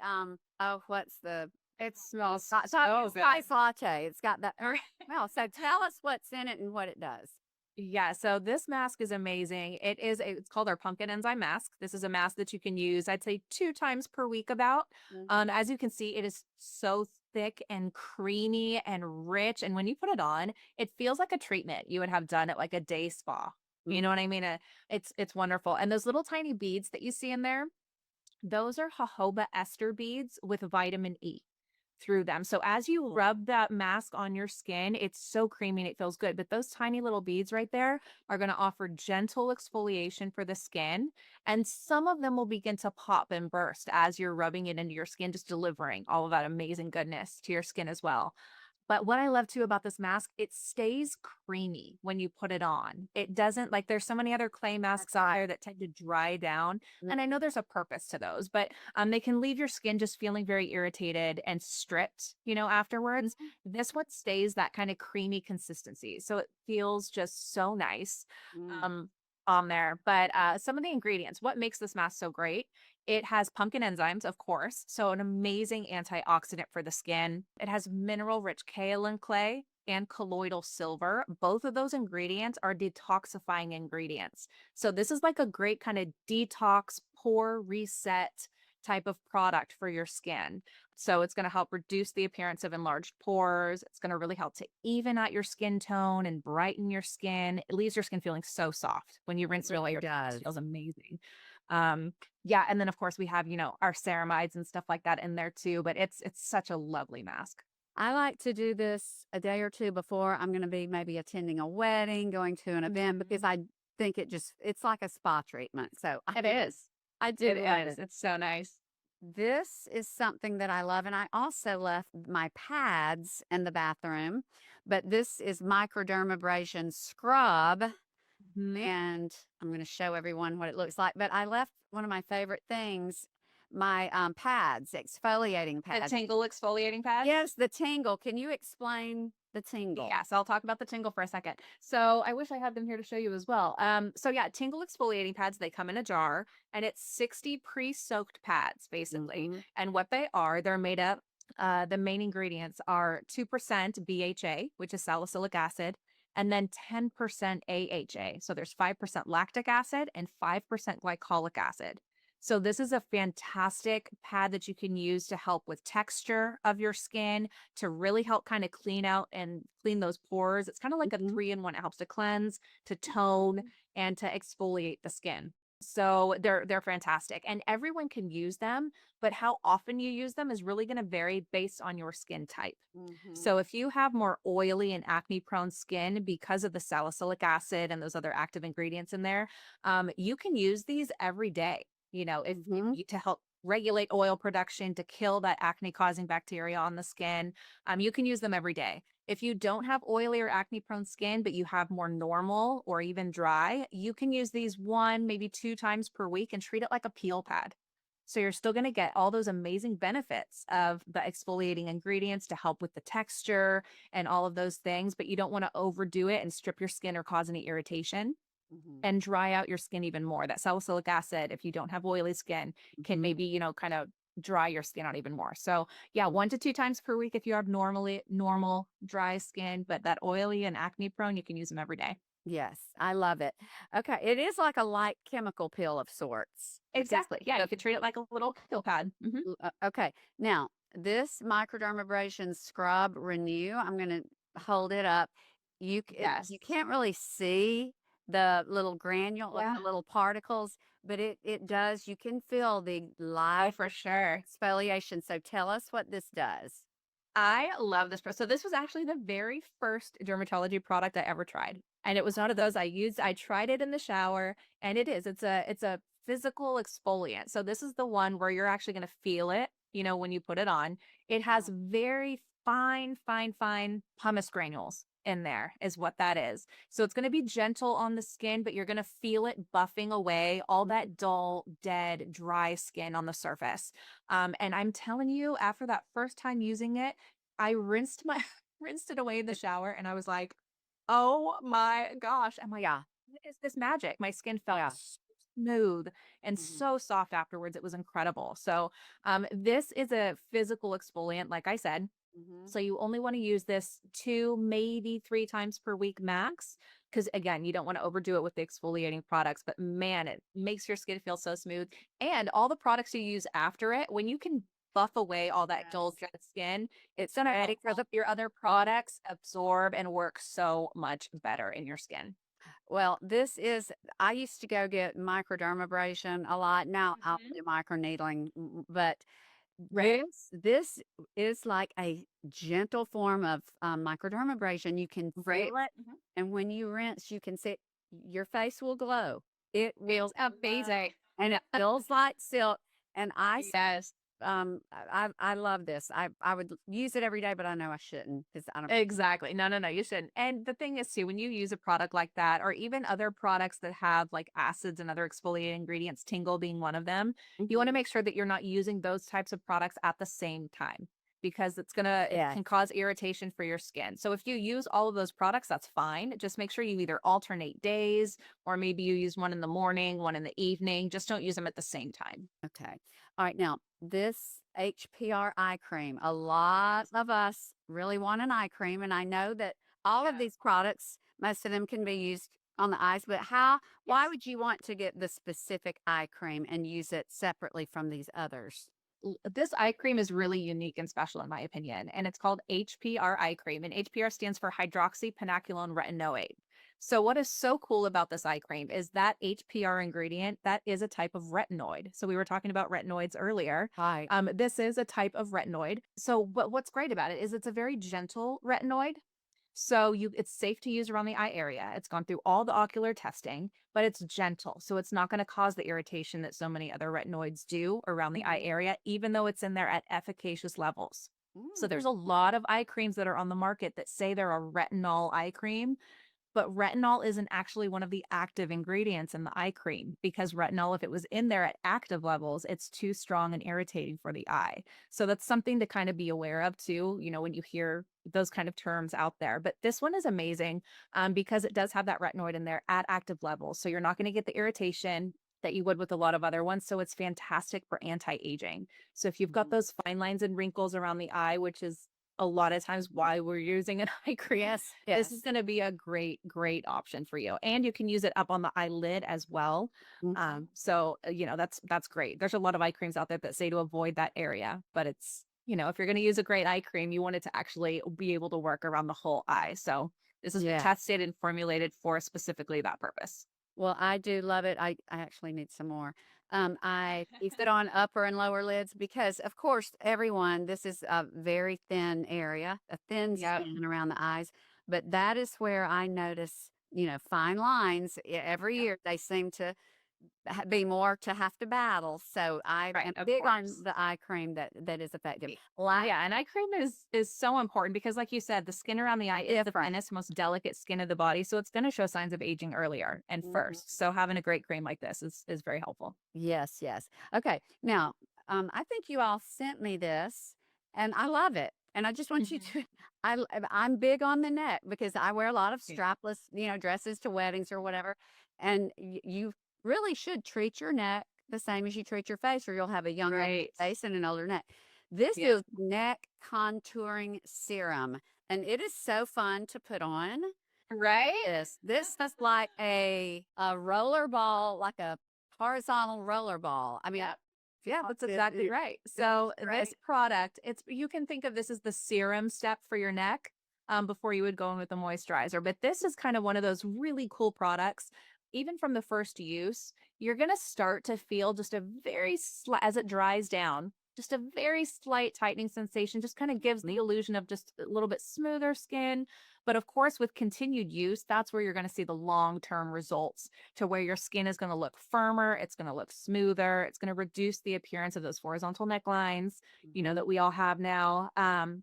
what's the It smells so it's good. spice latte. It's got that smell. So tell us what's in it and what it does. Yeah, so this mask is amazing. It's called our pumpkin enzyme mask. This is a mask that you can use, I'd say 2 times per week about. Mhm. As you can see, it is so thick and creamy and rich. And when you put it on, it feels like a treatment you would have done at like a day spa. You know what I mean? It's wonderful. And those little tiny beads that you see in there, those are jojoba ester beads with vitamin E through them. So as you Cool. rub that mask on your skin, it's so creamy and it feels good. But those tiny little beads right there are going to offer gentle exfoliation for the skin. And some of them will begin to pop and burst as you're rubbing it into your skin, just delivering all of that amazing goodness to your skin as well. But what I love too about this mask, it stays creamy when you put it on. It doesn't like there's so many other clay That's masks out right. there that tend to dry down. Mm. And I know there's a purpose to those, but they can leave your skin just feeling very irritated and stripped, afterwards. Mhm. This one stays that kind of creamy consistency. So it feels just so nice. Mm. Um on there. But some of the ingredients, what makes this mask so great? It has pumpkin enzymes, of course, so an amazing antioxidant for the skin. It has mineral rich kaolin clay and colloidal silver. Both of those ingredients are detoxifying ingredients. So this is like a great kind of detox, pore reset type of product for your skin. So it's going to help reduce the appearance of enlarged pores. It's going to really help to even out your skin tone and brighten your skin. It leaves your skin feeling so soft when you It rinse it away. really Your does. skin feels amazing. Yeah, and then of course we have, our ceramides and stuff like that in there too, but it's such a lovely mask. I like to do this a day or two before I'm going to be maybe attending a wedding, going to an event, because Mhm. I think it's like a spa treatment. So It is. I It do love is. it. It's so nice. This is something that I love, and I also left my pads in the bathroom, but this is microdermabrasion scrub, Mhm. and I'm going to show everyone what it looks like. But I left one of my favorite things, my pads, exfoliating The pads. Tingle exfoliating pads. Yes, the tingle. Can you explain the tingle? Yeah, so I'll talk about the Tingle for a second. So I wish I had them here to show you as well. So yeah, Tingle exfoliating pads, they come in a jar and it's 60 pre-soaked pads basically. Mhm. And what they are, they're made up, the main ingredients are 2% BHA, which is salicylic acid, and then 10% AHA. So there's 5% lactic acid and 5% glycolic acid. So this is a fantastic pad that you can use to help with texture of your skin, to really help kind of clean out and clean those pores. It's kind of like a Mhm. 3-in-1. It helps to cleanse, to tone, and to exfoliate the skin. So they're fantastic and everyone can use them, but how often you use them is really going to vary based on your skin type. Mm-hmm. So if you have more oily and acne prone skin because of the salicylic acid and those other active ingredients in there, you can use these every day. If Mm-hmm. you, to help regulate oil production to kill that acne causing bacteria on the skin, you can use them every day. If you don't have oily or acne prone skin, but you have more normal or even dry, you can use these one, maybe two times per week and treat it like a peel pad. So you're still going to get all those amazing benefits of the exfoliating ingredients to help with the texture and all of those things, but you don't want to overdo it and strip your skin or cause any irritation Mm-hmm. and dry out your skin even more. That salicylic acid, if you don't have oily skin, can Mm-hmm. maybe, kind of dry your skin out even more. So yeah, one to two times per week if you have normally normal dry skin, but that oily and acne prone, you can use them every day. Yes, I love it. Okay, it is like a light chemical peel of sorts. Exactly. Yeah, you The can treat it like a little pill pad. Okay. Now, this microdermabrasion scrub renew, I'm going to hold it up. Yes. You can't really see the little Yeah. the little particles, but it does. You can feel the Oh, live for sure. exfoliation. So tell us what this does. I love this. So this was actually the very first dermatology product I ever tried. And it was one of those I used. I tried it in the shower and it's a physical exfoliant. So this is the one where you're actually going to feel it, when you put it on. It has very fine, fine, fine pumice granules in there is what that is. So it's going to be gentle on the skin, but you're going to feel it buffing away all that dull, dead, dry skin on the surface. And I'm telling you, after that first time using it, I rinsed my rinsed it away in the shower and I was like, "Oh my gosh." I'm like, Yeah. "What is this magic?" My skin felt Yeah. so smooth and Mhm. so soft afterwards. It was incredible. So, this is a physical exfoliant, like I said. Mhm. So you only want to use this two, maybe three times per week max. Because again, you don't want to overdo it with the exfoliating products, but man, it makes your skin feel so smooth. And all the products you use after it, when you can buff away all that dull, Yes. dead skin, it's gonna make your other products absorb and work so much better in your skin. Well, I used to go get microdermabrasion a lot. Now I'll Mhm. do microneedling, but Right. this is like a gentle form of microdermabrasion. You can Right. feel it, Mhm. and when you rinse, you can see your face will glow. It will Feels amazing. and it feels like silk. And Yes. I love this. I would use it every day, but I know I shouldn't because I don't. Exactly. No, no, no, you shouldn't. And the thing is too, when you use a product like that, or even other products that have like acids and other exfoliating ingredients, Tingle being one of them, you want to Mhm. make sure that you're not using those types of products at the same time because it Yes. can cause irritation for your skin. So if you use all of those products, that's fine. Just make sure you either alternate days or maybe you use one in the morning, one in the evening. Just don't use them at the same time. Okay. All right. Now, this HPR eye cream, a lot of us really want an eye cream. And I know that all of these products, most of them can be used on the eyes, but why Yes. would you want to get the specific eye cream and use it separately from these others? This eye cream is really unique and special in my opinion, and it's called HPR eye cream, and HPR stands for hydroxypanaculone retinoate. So what is so cool about this eye cream is that HPR ingredient, that is a type of retinoid. So we were talking about retinoids earlier. Right. This is a type of retinoid. So what's great about it is it's a very gentle retinoid. So it's safe to use around the eye area. It's gone through all the ocular testing, but it's gentle. So it's not going to cause the irritation that so many other retinoids do around the eye Mhm. area, even though it's in there at efficacious levels. So Mm. there's a lot of eye creams that are on the market that say they're a retinol eye cream, but retinol isn't actually one of the active ingredients in the eye cream because retinol, if it was in there at active levels, it's too strong and irritating for the eye. So that's something to kind of be aware of too, when you hear those kind of terms out there. But this one is amazing because it does have that retinoid in there at active levels. So you're not going to get the irritation that you would with a lot of other ones. So it's fantastic for anti-aging. So if you've got Mhm. those fine lines and wrinkles around the eye, which is a lot of times why we're using an eye cream, Yes. this is Yes. gonna be a great, great option for you, and you can use it up on the eyelid as well. Mhm. That's great. There's a lot of eye creams out there that say to avoid that area, but if you're gonna use a great eye cream, you want it to actually be able to work around the whole eye. So this is Yeah. tested and formulated for specifically that purpose. Well, I do love it. I actually need some more. I keep it on upper and lower lids because, of course, everyone, this is a very thin area, a thin Yep. skin around the eyes. But that is where I notice, fine lines. Every Yep. year they seem to be more to have to battle. So I Right, am of big on course. the eye cream that is effective. Y Like Yeah, and eye cream is so important because like you said, the skin around the eye is the different. thinnest, most delicate skin of the body, so it's gonna show signs of aging earlier and Mhm. first. So having a great cream like this is very helpful. Yes, yes. Okay. Now, I think you all sent me this and I love it. And I just want you Mhm. to I'm big on the neck because I wear a lot of Yeah. strapless, dresses to weddings or whatever. And you really should treat your neck the same as you treat your face or you'll have a younger Right. face and an older neck. This Yeah. is neck contouring serum and it is so fun to put on. Right? This is like a roller ball, like a horizontal roller ball. I mean, Yep. Yeah, that's it exactly right. this is So this great. product, it's you can think of this as the serum step for your neck before you would go in with the moisturizer. But this is kind of one of those really cool products. Even from the first use, you're going to start to feel just a very slight, as it dries down, just a very slight tightening sensation, just kind of gives the illusion of just a little bit smoother skin. But of course, with continued use, that's where you're going to see the long term results to where your skin is going to look firmer, it's going to look smoother, it's going to reduce the appearance of those horizontal necklines, Mhm. that we all have now.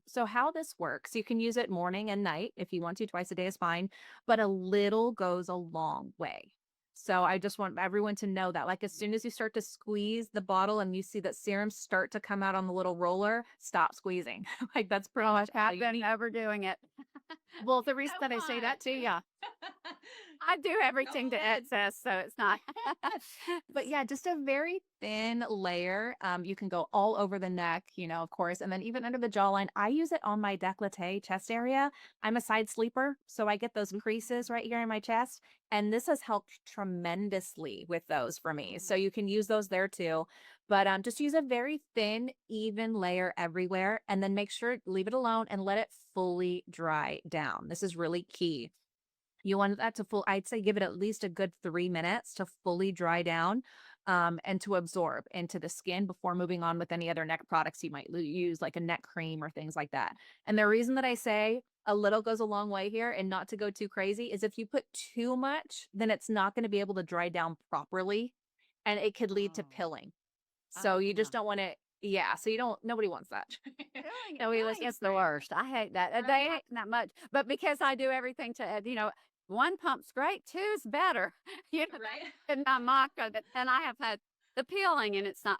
So how this works, you can use it morning and night if you want to, twice a day is fine, but a little goes a long way. So I just want everyone to know that like as soon as you start to squeeze the bottle and you see that serum start to come out on the little roller, stop squeezing. Like that's pretty Oh, much all I've you been need. overdoing it. Well, The so reason that I say that too, much. yeah. I do Go everything to ahead. excess, so it's not. But yeah, just a very thin layer. You can go all over the neck, of course, and then even under the jawline. I use it on my décolleté chest area. I'm a side sleeper, so I get those creases right here in my chest, and this has helped tremendously with those for me. So you can use those there too. But just use a very thin, even layer everywhere, and then make sure leave it alone and let it fully dry down. This is really key. You want that to I'd say give it at least a good 3 minutes to fully dry down, and to absorb into the skin before moving on with any other neck products you might use, like a neck cream or things like that. And the reason that I say a little goes a long way here and not to go too crazy is if you put too much, then it's not gonna be able to dry down properly, and it could lead to Oh, pilling. So you uh-huh. just don't wanna yeah, so you don't nobody wants that. Nobody Peeling listens is to the me. worst. I hate that. They Right? ain't that much, but because I do everything to, one pump's great, two is better. That's Right? been my mantra. And I have had the peeling, and it's not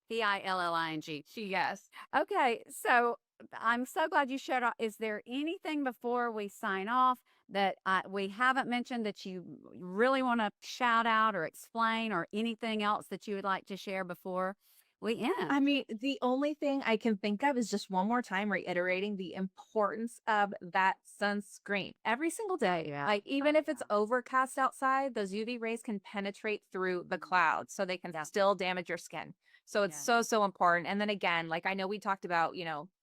Pilling. Yes. Okay, so I'm so glad you shared. Is there anything before we sign off that we haven't mentioned that you really want to shout out or explain, or anything else that you would like to share before we end? I mean, the only thing I can think of is just one more time reiterating the importance of that sunscreen every single day. Yeah. Like, even if it's overcast outside, those UV rays can penetrate through the clouds so they can Yeah. still damage your skin. So it's Yeah. so, so important. And then again, like I know we talked about,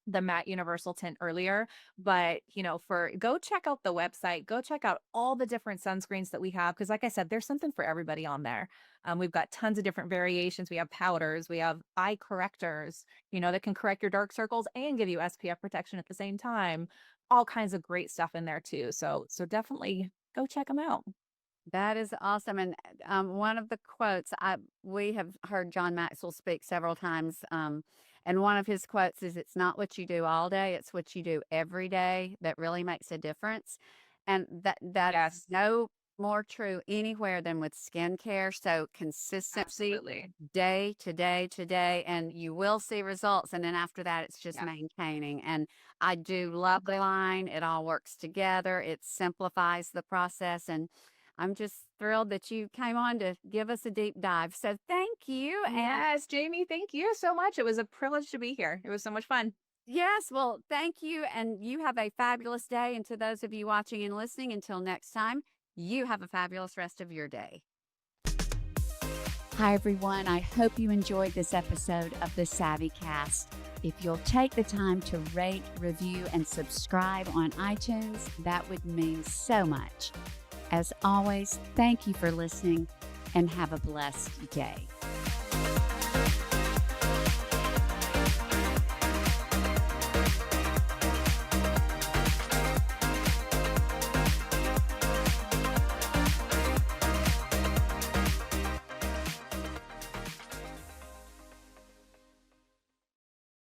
the matte universal tint earlier, but for go check out the website, go check out all the different sunscreens that we have. Cause like I said, there's something for everybody on there. We've got tons of different variations. We have powders, we have eye correctors, that can correct your dark circles and give you SPF protection at the same time. All kinds of great stuff in there too. So definitely go check them out. That is awesome. And one of the quotes we have heard John Maxwell speak several times. And one of his quotes is, "It's not what you do all day; it's what you do every day that really makes a difference." And that is Yes, no more true anywhere than with skincare. So consistency, absolutely. day to day to day, and you will see results. And then after that, it's just Yeah. maintaining. And I do love the line. It all works together. It simplifies the process, and I'm just thrilled that you came on to give us a deep dive. So thank you. And Yes, Jamie, thank you so much. It was a privilege to be here. It was so much fun. yes, well, thank you. And you have a fabulous day. And to those of you watching and listening, until next time, you have a fabulous rest of your day. Hi, everyone. I hope you enjoyed this episode of the Savvy Cast. If you'll take the time to rate, review, and subscribe on iTunes, that would mean so much. As always, thank you for listening and have a blessed day.